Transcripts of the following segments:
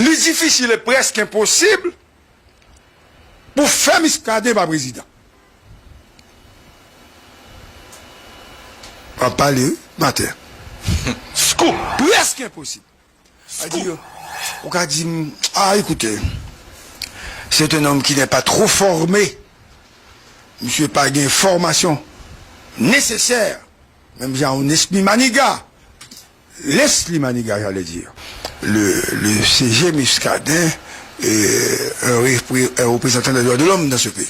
Le difficile est presque impossible pour faire Muscadet par président. On va parler matin. Scoop. Presque impossible. On a dit, ah écoutez, c'est un homme qui n'est pas trop formé. Monsieur pas une formation nécessaire. Même j'ai un esprit maniga. L'esprit maniga, j'allais dire. Le CG Muscadet est un représentant des droits de l'homme dans ce pays.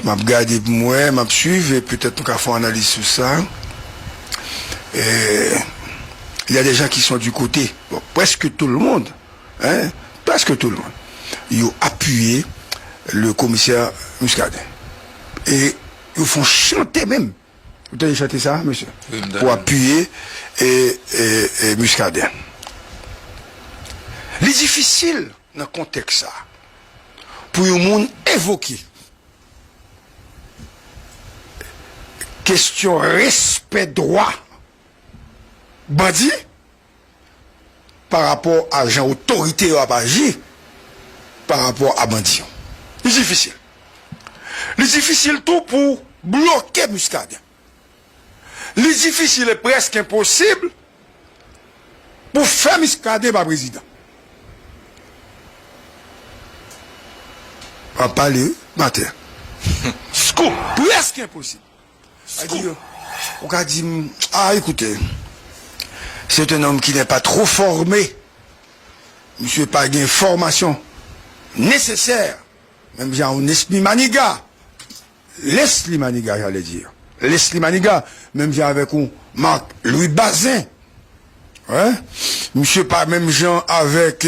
M'a regardé pour moi, m'a suivi, et peut-être qu'on va faire une analyse sur ça. Et il y a des gens qui sont du côté, bon, presque tout le monde, hein, presque tout le monde, ils ont appuyé le commissaire Muscadet. Et ils font chanter même. Vous avez chanté ça, monsieur? Oui, pour appuyer et Muscadet. Il est difficile dans le contexte ça, pour le monde évoquer question respect droit bandit par rapport à gens autorité à agir par rapport à bandit. C'est difficile. C'est difficile tout pour bloquer Muscadet. C'est difficile et presque impossible pour faire Muscadet par président. On va parler matin. Scoop. Presque impossible. On a dit, ah écoutez, c'est un homme qui n'est pas trop formé. Monsieur pas une formation nécessaire. Même j'ai un esprit maniga. L'esprit maniga, j'allais dire. L'esprit maniga, même j'ai avec un Marc Louis Bazin. Ouais? Monsieur pas même gens avec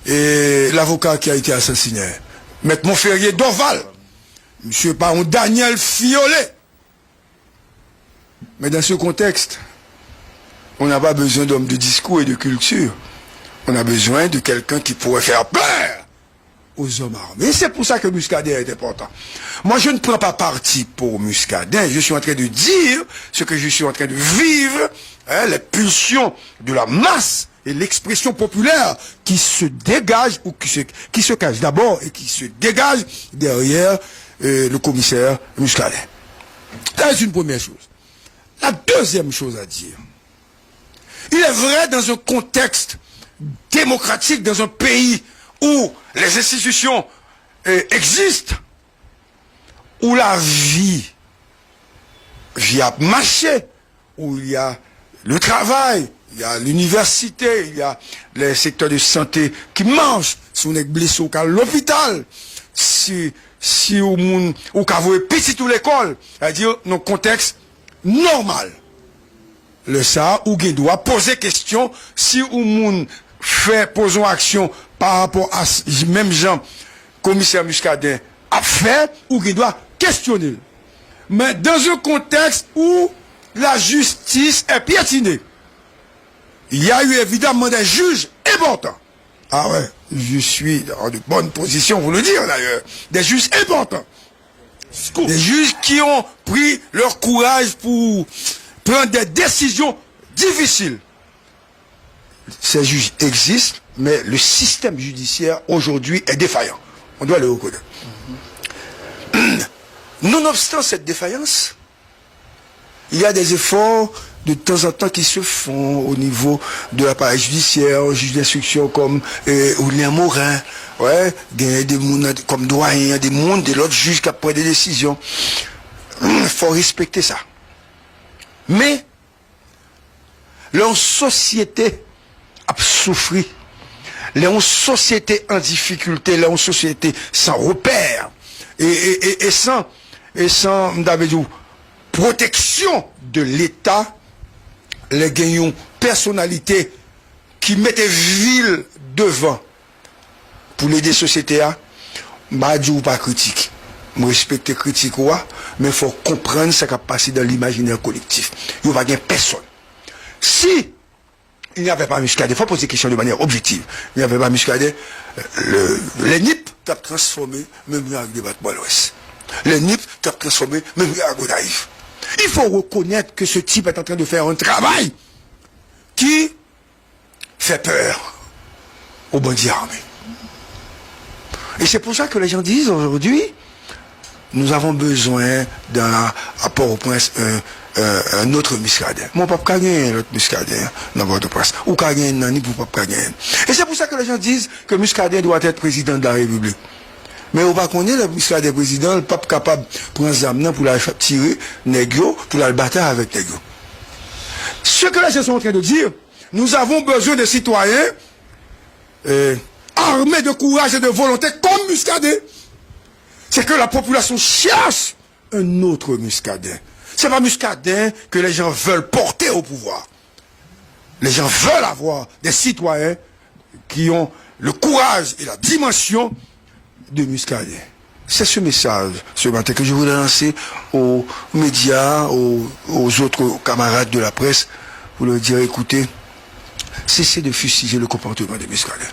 l'avocat qui a été assassiné. Maître Montferrier d'Orval. Monsieur pas un Daniel Fiolet. Mais dans ce contexte, on n'a pas besoin d'hommes de discours et de culture. On a besoin de quelqu'un qui pourrait faire peur aux hommes armés. Et c'est pour ça que Muscadet est important. Moi, je ne prends pas parti pour Muscadet. Je suis en train de dire ce que je suis en train de vivre, hein, les pulsions de la masse et l'expression populaire qui se dégage ou qui se cache d'abord et qui se dégage derrière le commissaire Muscadet. Ça, c'est une première chose. La deuxième chose à dire, il est vrai dans un contexte démocratique, dans un pays où les institutions existent, où la vie a marché, où il y a le travail, il y a l'université, il y a les secteurs de santé qui mangent, si on est blessé au cas de l'hôpital, si on a voué petit tout l'école, c'est-à-dire dans un contexte normal. Le ça, ou qui doit poser question, si ou moun fait poser action par rapport à même gens, commissaire Muscadet a fait, ou qui doit questionner. Mais dans un contexte où la justice est piétinée, il y a eu évidemment des juges importants. Ah ouais, je suis dans de bonnes positions, vous le dire d'ailleurs. Des juges importants. Des juges qui ont pris leur courage pour prendre des décisions difficiles. Ces juges existent, mais le système judiciaire aujourd'hui est défaillant. On doit le reconnaître. Nonobstant cette défaillance, il y a des efforts de temps en temps qui se font au niveau de l'appareil judiciaire, juge d'instruction comme William Morin, ouais, des gens comme doyen, des mondes, de l'autre juge qui a pris des décisions. Il faut respecter ça. Mais, leur société a souffert. Leur société en difficulté, leur société sans repère et sans protection de l'État, les gagnants personnalités qui mettaient ville devant pour l'aider la société à, je ne pas critique. Je respecte critique, mais il faut comprendre ce qui a passé dans l'imaginaire collectif. Il n'y a pas personne. Si il n'y avait pas Muscadet, il faut poser la question de manière objective. Il n'y avait pas Muscadet, les NIP ont transformé même avec des bâtiments à l'Ouest. Les NIP ont transformé même à Gonaïf. Il faut reconnaître que ce type est en train de faire un travail qui fait peur. aux bandits armés. Et c'est pour ça que les gens disent aujourd'hui, nous avons besoin d'un apport au prince, un autre Muscadet. Mon papa gagne l'autre Muscadet dans votre presse. Ou gagne Nani pour papa gagne. Et c'est pour ça que les gens disent que Muscadet doit être président de la République. Mais on va connaître le Muscadet président, le pape capable de prendre Zamnan pour la tirer Negro, pour la battre avec Negro. Ce que les gens sont en train de dire, nous avons besoin de citoyens armés de courage et de volonté comme Muscadet. C'est que la population cherche un autre Muscadet. C'est pas Muscadet que les gens veulent porter au pouvoir. Les gens veulent avoir des citoyens qui ont le courage et la dimension de Muscadet. C'est ce message ce matin que je voulais lancer aux médias, aux autres camarades de la presse, pour leur dire, écoutez, cessez de fustiger le comportement de Muscadet.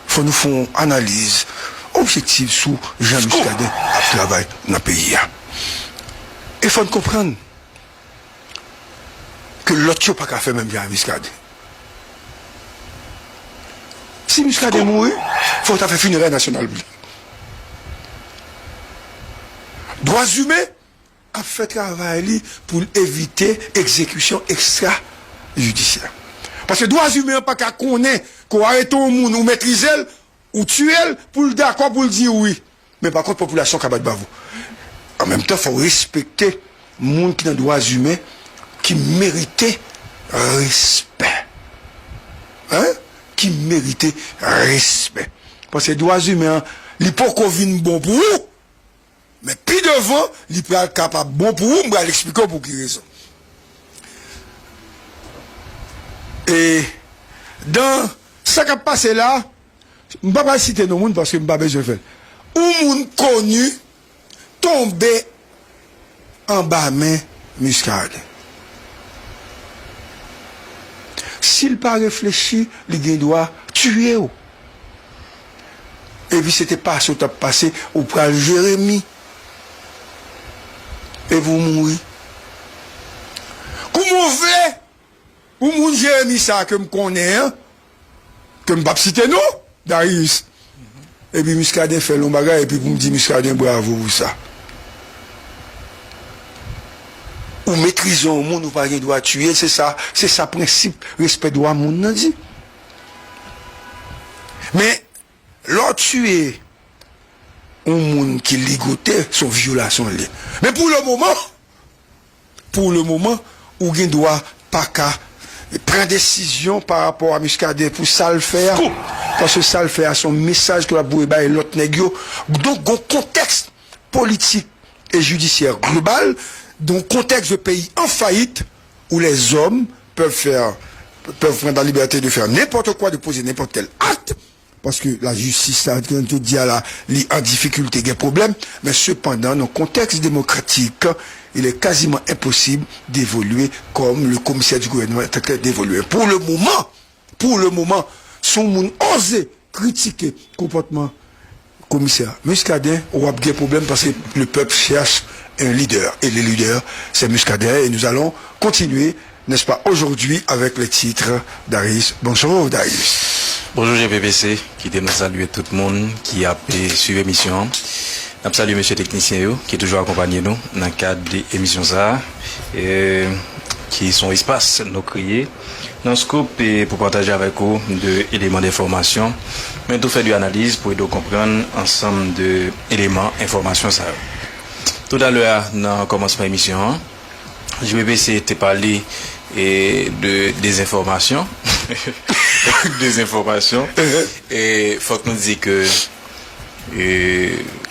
Il faut nous faire une analyse objective sur Jean Muscadet à travail dans le pays. Il faut comprendre que l'autre n'a pas qu'à faire même bien à Muscadet. Si Muscadet mourit, il faut faire funéraire national. Droits humains a fait travail pour éviter exécution extrajudiciaire. Parce que droits humains pas qu'à connaître qu'on arrête un monde ou maîtriser ou tuer pour le d'accord pour le dire oui. Mais par contre, population capable de vous. En même temps, il faut respecter le monde qui a des droits humains qui méritait respect. Hein? Qui méritait respect. Parce que les droits humains, l'hypocrisie bon pour vous. Mais puis devant, il peut être capable bon pour vous, je vais l'expliquer pour quelle raison. Et dans ce qui a passé là, je ne vais pas citer nos monde parce que je ne vais pas besoin de faire. Un monde connu tombé en bas main Muscadet. S'il pas réfléchi, il doit tuer. Et puis c'était pas ce qui a passé au pral Jérémie. Et vous mourrez. Comment fait? Ou moun Jérémie ça que me connaît, hein? Que me pas citer non, Darius. Et puis Muscadet fait long bagage et puis vous me dites Muscadet bravo pour ça. Ou maîtrisons au monde ou pas doit tuer, c'est ça principe respect droit monde nan dit. Mais l'autre tuer un monde qui ligotait son violation liée. Mais pour le moment ou gen doit pas qu'à prendre décision par rapport à Muscadet pour ça le faire parce que ça le faire son message que la boueba et l'autre nègre. Donc un contexte politique et judiciaire global, donc contexte de pays en faillite où les hommes peuvent prendre la liberté de faire n'importe quoi, de poser n'importe quel acte. Parce que la justice, ça te dit à la en difficulté, il y a problème, mais cependant, dans le contexte démocratique, il est quasiment impossible d'évoluer comme le commissaire du gouvernement est en train d'évoluer. Pour le moment, son monde osé critiquer le comportement commissaire Muscadet, on a des problèmes parce que le peuple cherche un leader. Et le leader, c'est Muscadet. Et nous allons continuer, n'est-ce pas, aujourd'hui avec les titres d'Arius. Bonjour Darius. Bonjour GPPC, qui te saluer tout le monde qui a suivi l'émission. Je salue M. Technicien qui est toujours accompagné nous dans le cadre de l'émission ça, qui sont espace nous créés dans le scope et pour partager avec vous des éléments d'information, mais tout fait de l'analyse pour aider à comprendre ensemble d'éléments d'information ça. Tout à l'heure, dans le commencement de l'émission, GPPC te parlé des informations. Des informations. Et il faut que nous disions que,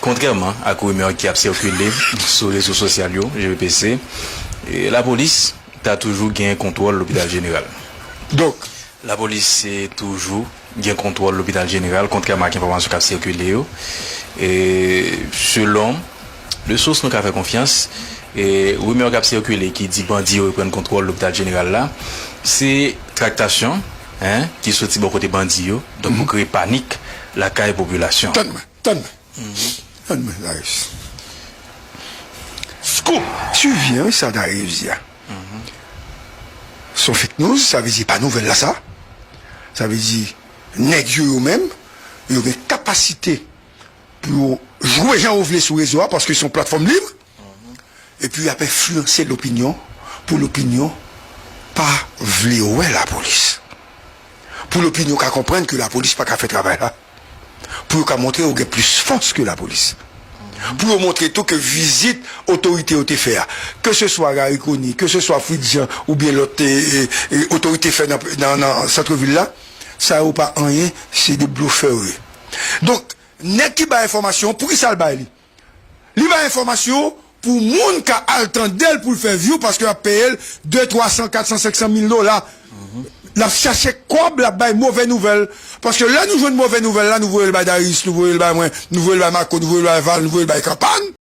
contrairement à la rumeur qui a circulé sur les réseaux sociaux, GPPC, la police a toujours gagné contrôle de l'hôpital général. Donc, la police est toujours gagné contrôle de l'hôpital général, contrairement à l'information qui a circulé. Et selon les sources nous avons fait confiance, et rumeur qui a circulé qui dit bandit reprendre contrôle de l'hôpital général là, c'est tractation. Hein, qui sortit bon côté bandit, donc pour créer panique, la caille population. Donne-moi, Darius. Tu viens, ça Darius, son fake news, ça veut dire pas nouvelle là, ça. Ça veut dire, nèg yo même, ils ont une capacité pour jouer Jean Ouvlé sur les réseau parce qu'ils sont plateforme libre. Et puis, après, influencer l'opinion pour l'opinion pas vouloir la police. Pour l'opinion qu'à comprendre que la police pas qu'à faire travail là. Pour qu'à montrer qu'il y a plus force que la police. Pour montrer tout que visite autorité au fait, que ce soit Gariconi, que ce soit Fridjan ou bien l'autre autorité fait dans cette ville là, ça n'a pas rien, c'est des bluffeurs. Donc, n'est qui ba information pour qui ça le bail. Li ba information pour moun qui a le temps d'elle pour le faire view parce que a payé 200, 300, 400, 500 000 $. La chercher quoi la bail mauvaise nouvelle parce que là nous jouons une mauvaise nouvelle là nous voyons le bail d'Aris, nous voyons le bail moi, nous voyons le bail Marco, nous voyons le bail Val, nous voyons le bail Campagne.